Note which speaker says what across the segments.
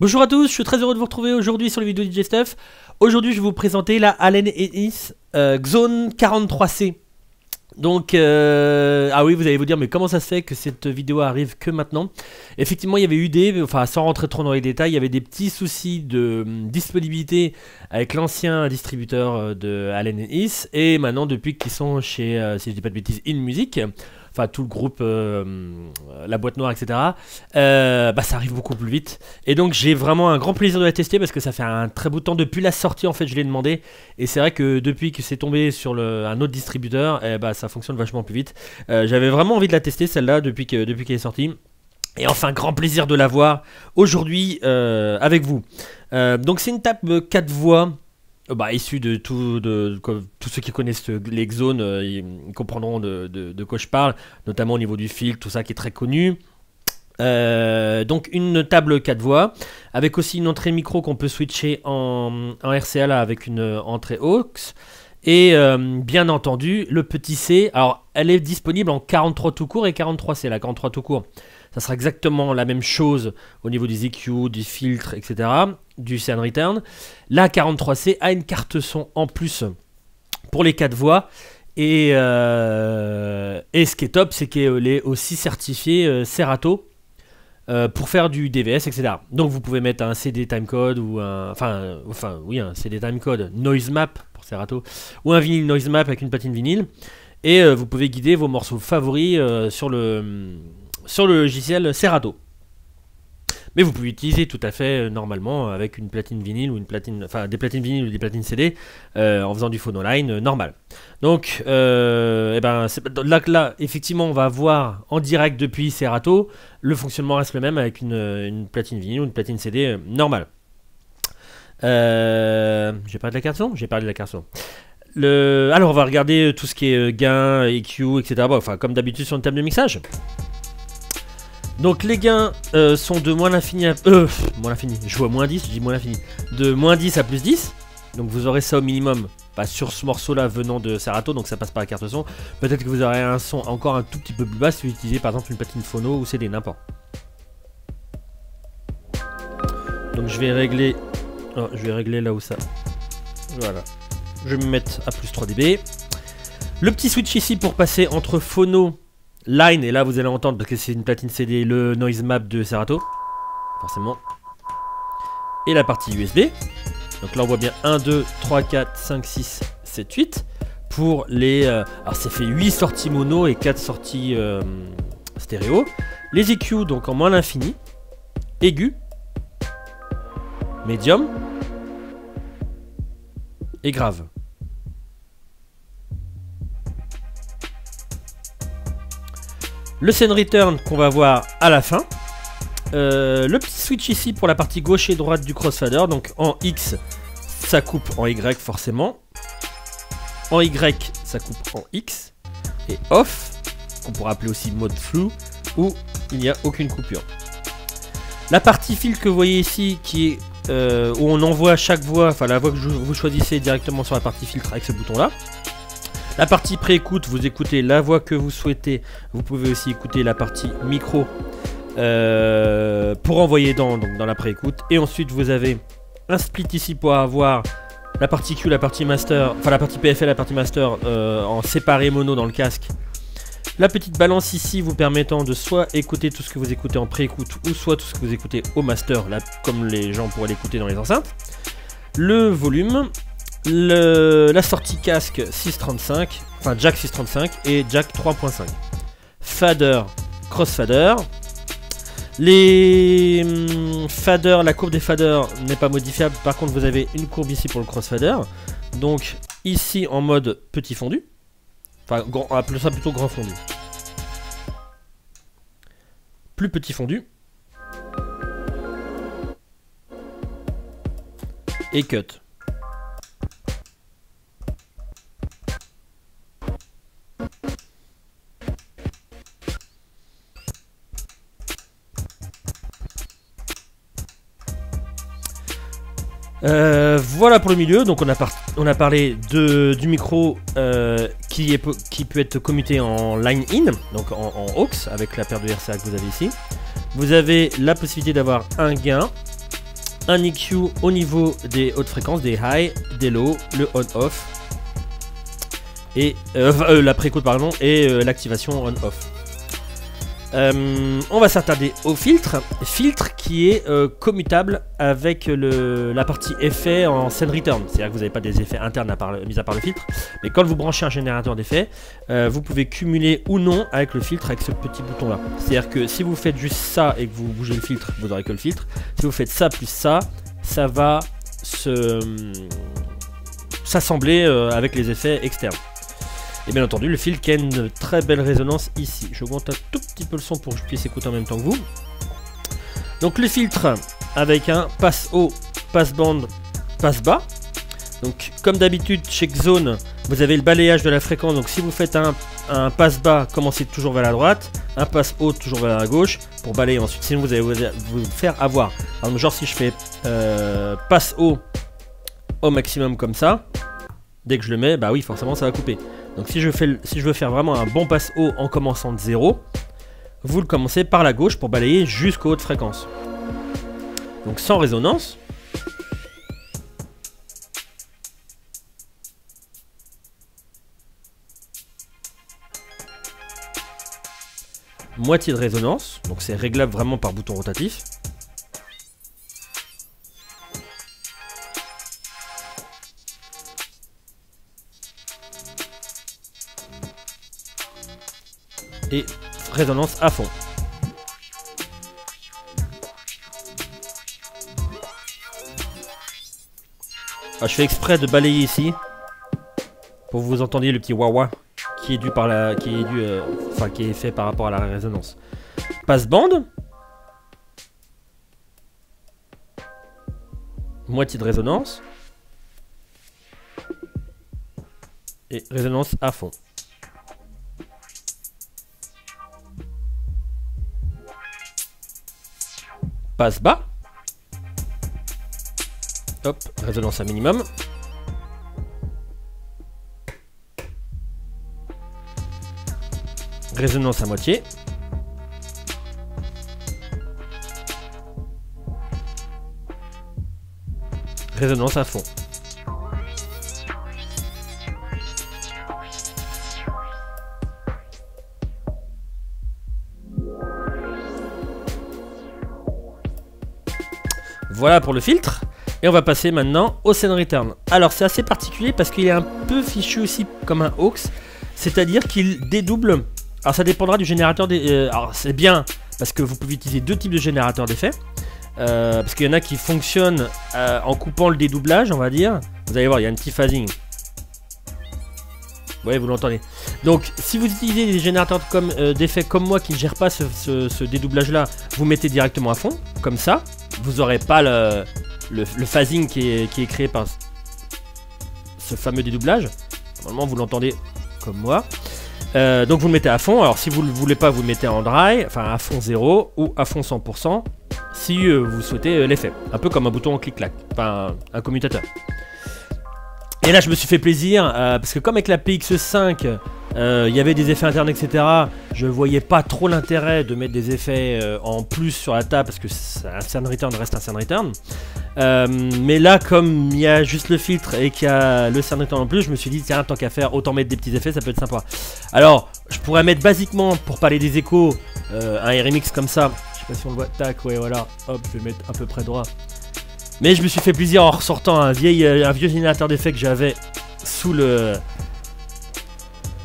Speaker 1: Bonjour à tous, je suis très heureux de vous retrouver aujourd'hui sur les vidéos DJ Stuff. Aujourd'hui je vais vous présenter la Allen Heath Xone 43C. Donc, ah oui, vous allez vous dire, mais comment ça se fait que cette vidéo arrive que maintenant? Effectivement, il y avait eu enfin sans rentrer trop dans les détails, il y avait des petits soucis de disponibilité avec l'ancien distributeur de Allen Heath. Et maintenant, depuis qu'ils sont chez, si je dis pas de bêtises, InMusic, enfin tout le groupe, la boîte noire, etc., bah, ça arrive beaucoup plus vite. Et donc j'ai vraiment un grand plaisir de la tester parce que ça fait un très bout de temps depuis la sortie, en fait je l'ai demandé. Et c'est vrai que depuis que c'est tombé sur un autre distributeur, bah, ça fonctionne vachement plus vite. J'avais vraiment envie de la tester celle-là depuis qu'elle est sortie. Et enfin, grand plaisir de la voir aujourd'hui avec vous. Donc c'est une table 4 voix. Bah, issu de tous ceux qui connaissent les Xone, ils comprendront de quoi je parle, notamment au niveau du fil, tout ça qui est très connu. Donc une table 4 voix, avec aussi une entrée micro qu'on peut switcher en RCA là, avec une entrée aux. Et bien entendu, le petit C, alors elle est disponible en 43 tout court et 43C, la 43 tout court. Ça sera exactement la même chose au niveau des EQ, du filtre, etc., du Sound Return. La 43C a une carte son en plus pour les 4 voix. Et ce qui est top, c'est qu'elle est aussi certifiée Serato pour faire du DVS, etc. Donc vous pouvez mettre un CD timecode ou un CD timecode noise map pour Serato ou un vinyle noise map avec une platine vinyle. Et vous pouvez guider vos morceaux favoris sur le logiciel Serato. Mais vous pouvez utiliser tout à fait normalement avec une platine vinyle ou une platine, enfin des platines vinyles ou des platines CD en faisant du phono line normal. Donc et ben, là effectivement on va voir en direct depuis Serato, le fonctionnement reste le même avec une platine vinyle ou une platine CD normale. J'ai parlé de la carte son? J'ai parlé de la carte son. Alors on va regarder tout ce qui est gain, EQ, etc. Bon, enfin comme d'habitude sur une table de mixage. Donc les gains sont de moins l'infini à... moins l'infini, je vois moins 10, je dis moins l'infini. De moins 10 à plus 10. Donc vous aurez ça au minimum sur ce morceau là venant de Serato, donc ça passe par la carte son. Peut-être que vous aurez un son encore un tout petit peu plus bas si vous utilisez par exemple une platine phono ou CD, n'importe. Donc je vais régler... Oh, je vais régler là où ça... Voilà. Je vais me mettre à plus 3 dB. Le petit switch ici pour passer entre phono... line, et là vous allez entendre parce que c'est une platine CD, le noise map de Serato, forcément. Et la partie USB. Donc là on voit bien 1, 2, 3, 4, 5, 6, 7, 8. Pour les... alors ça fait 8 sorties mono et 4 sorties stéréo. Les EQ donc en moins l'infini. Aigu. Médium. Et grave. Le Sound Return qu'on va voir à la fin. Le petit switch ici pour la partie gauche et droite du crossfader. Donc en X, ça coupe en Y forcément. En Y, ça coupe en X. Et off, qu'on pourra appeler aussi mode flou, où il n'y a aucune coupure. La partie fil que vous voyez ici, qui est où on envoie chaque voix, enfin la voix que vous choisissez directement sur la partie filtre avec ce bouton-là. La partie pré-écoute, vous écoutez la voix que vous souhaitez. Vous pouvez aussi écouter la partie micro pour envoyer dans la pré-écoute. Et ensuite, vous avez un split ici pour avoir la partie Q, la partie master, enfin la partie PFL, la partie master en séparé mono dans le casque. La petite balance ici vous permettant de soit écouter tout ce que vous écoutez en pré-écoute ou soit tout ce que vous écoutez au master, là, comme les gens pourraient l'écouter dans les enceintes. Le volume. La sortie casque 635, enfin jack 635 et jack 3.5. Fader, crossfader. Les faders, la courbe des faders n'est pas modifiable. Par contre, vous avez une courbe ici pour le crossfader. Donc ici en mode petit fondu. Enfin, appelons ça plutôt grand fondu. Plus petit fondu. Et cut. Voilà pour le milieu. Donc on a parlé du micro qui peut être commuté en line in, donc en aux avec la paire de RCA que vous avez ici. Vous avez la possibilité d'avoir un gain un EQ au niveau des hautes fréquences, des high, des low, le on-off, et la précoute pardon, et l'activation on-off. On va s'attarder au filtre qui est commutable avec la partie effet en scène return. C'est-à-dire que vous n'avez pas des effets internes mis à part le filtre, mais quand vous branchez un générateur d'effets, vous pouvez cumuler ou non avec le filtre avec ce petit bouton là. C'est-à-dire que si vous faites juste ça et que vous bougez le filtre, vous n'aurez que le filtre. Si vous faites ça plus ça, ça va s'assembler avec les effets externes. Et bien entendu, le filtre qui a une très belle résonance ici. J'augmente un tout petit peu le son pour que je puisse écouter en même temps que vous. Donc le filtre avec un passe haut, passe band, passe bas. Donc comme d'habitude chez Xone, vous avez le balayage de la fréquence. Donc si vous faites un passe bas, commencez toujours vers la droite. Un passe haut, toujours vers la gauche. Pour balayer ensuite. Sinon vous allez vous faire avoir. Alors, genre si je fais passe haut au maximum comme ça. Dès que je le mets, bah oui forcément ça va couper. Donc si je veux faire vraiment un bon passe haut en commençant de 0, vous le commencez par la gauche pour balayer jusqu'aux hautes fréquences. Donc sans résonance. Moitié de résonance, donc c'est réglable vraiment par bouton rotatif. Et résonance à fond. Ah, je fais exprès de balayer ici pour que vous entendiez le petit wah-wah qui est dû par qui est fait par rapport à la résonance. Passe bande. Moitié de résonance. Et résonance à fond. Passe bas. Hop, résonance à minimum. Résonance à moitié. Résonance à fond. Voilà pour le filtre. Et on va passer maintenant au scène return. Alors c'est assez particulier parce qu'il est un peu fichu aussi comme un aux. C'est-à-dire qu'il dédouble. Alors ça dépendra du générateur des... alors c'est bien parce que vous pouvez utiliser deux types de générateurs d'effets. Parce qu'il y en a qui fonctionnent en coupant le dédoublage, on va dire. Vous allez voir, il y a un petit phasing. Ouais, vous l'entendez. Donc, si vous utilisez des générateurs d'effets comme moi qui ne gèrent pas ce dédoublage-là, vous mettez directement à fond, comme ça. Vous n'aurez pas le phasing qui est créé par ce fameux dédoublage. Normalement, vous l'entendez comme moi. Donc, vous le mettez à fond. Alors, si vous ne le voulez pas, vous le mettez en dry, enfin à fond 0 ou à fond 100%. Si vous souhaitez l'effet, un peu comme un bouton en clic-clac, enfin un commutateur. Et là je me suis fait plaisir, parce que comme avec la PX5, il y avait des effets internes etc, je voyais pas trop l'intérêt de mettre des effets en plus sur la table, parce que un scène return reste un scène return. Mais là comme il y a juste le filtre et qu'il y a le scène return en plus, je me suis dit tiens tant qu'à faire, autant mettre des petits effets, ça peut être sympa. Alors je pourrais mettre basiquement, pour parler des échos, un RMX comme ça. Je sais pas si on le voit, tac, ouais voilà, hop, je vais le mettre à peu près droit. Mais je me suis fait plaisir en ressortant un vieux générateur d'effets que j'avais sous le...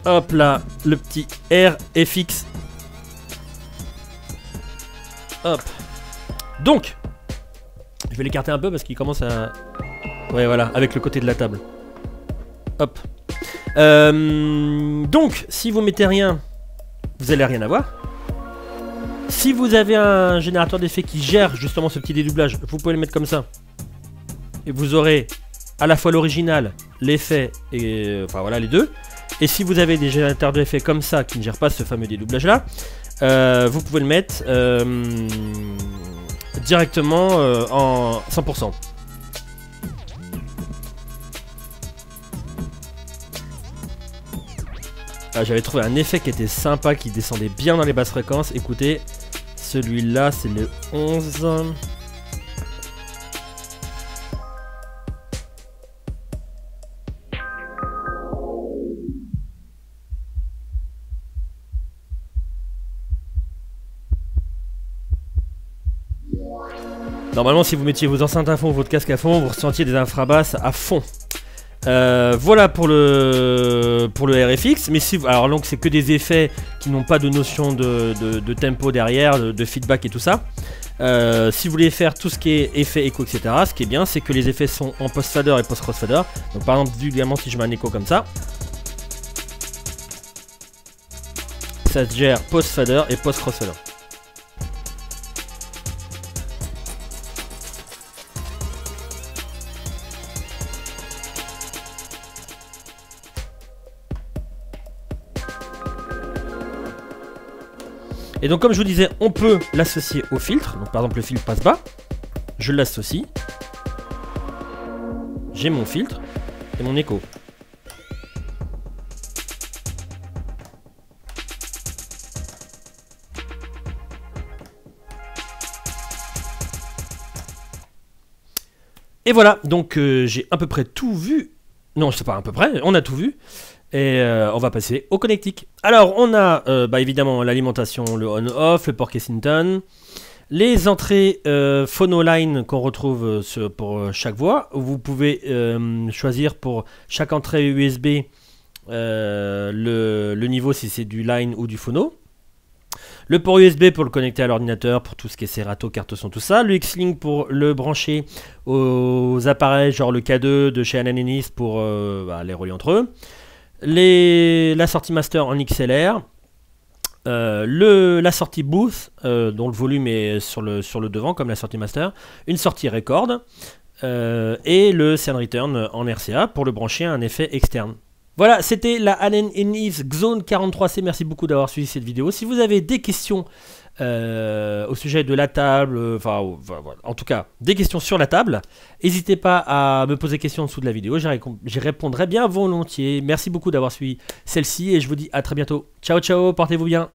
Speaker 1: Hop là, le petit RFX. Hop. Donc, je vais l'écarter un peu parce qu'il commence à... Ouais voilà, avec le côté de la table. Hop. Donc, si vous mettez rien, vous allez rien avoir. Si vous avez un générateur d'effets qui gère justement ce petit dédoublage, vous pouvez le mettre comme ça. Et vous aurez à la fois l'original, l'effet et... enfin voilà les deux. Et si vous avez des générateurs d'effets comme ça qui ne gèrent pas ce fameux dédoublage là, vous pouvez le mettre directement en 100%. Ah, j'avais trouvé un effet qui était sympa, qui descendait bien dans les basses fréquences. Écoutez, celui-là c'est le 11. Normalement, si vous mettiez vos enceintes à fond, votre casque à fond, vous ressentiez des infrabasses à fond. Voilà pour le RFX. Mais si, alors donc c'est que des effets qui n'ont pas de notion de tempo derrière, de feedback et tout ça. Si vous voulez faire tout ce qui est effet écho, etc., ce qui est bien, c'est que les effets sont en post-fader et post-crossfader. Donc par exemple, vulgairement, si je mets un écho comme ça, ça se gère post-fader et post-crossfader. Et donc comme je vous disais, on peut l'associer au filtre. Donc par exemple le filtre passe bas, je l'associe. J'ai mon filtre et mon écho. Et voilà, donc j'ai à peu près tout vu. Non, c'est pas à peu près, on a tout vu. Et on va passer au connectique. Alors on a évidemment l'alimentation, le on-off, le port Kensington, les entrées phono-line qu'on retrouve pour chaque voix. Vous pouvez choisir pour chaque entrée USB le niveau si c'est du line ou du phono. Le port USB pour le connecter à l'ordinateur, pour tout ce qui est Serato, carte son, tout ça. Le X-Link pour le brancher aux appareils, genre le K2 de chez Ananenis pour les relier entre eux. La sortie master en XLR, la sortie booth dont le volume est sur le devant comme la sortie master, une sortie record et le send return en RCA pour le brancher à un effet externe. Voilà, c'était la Ananenis Xone 43C. Merci beaucoup d'avoir suivi cette vidéo. Si vous avez des questions au sujet de la table, en tout cas des questions sur la table, n'hésitez pas à me poser des questions en dessous de la vidéo, j'y répondrai bien volontiers. Merci beaucoup d'avoir suivi celle-ci et je vous dis à très bientôt. Ciao ciao, portez-vous bien.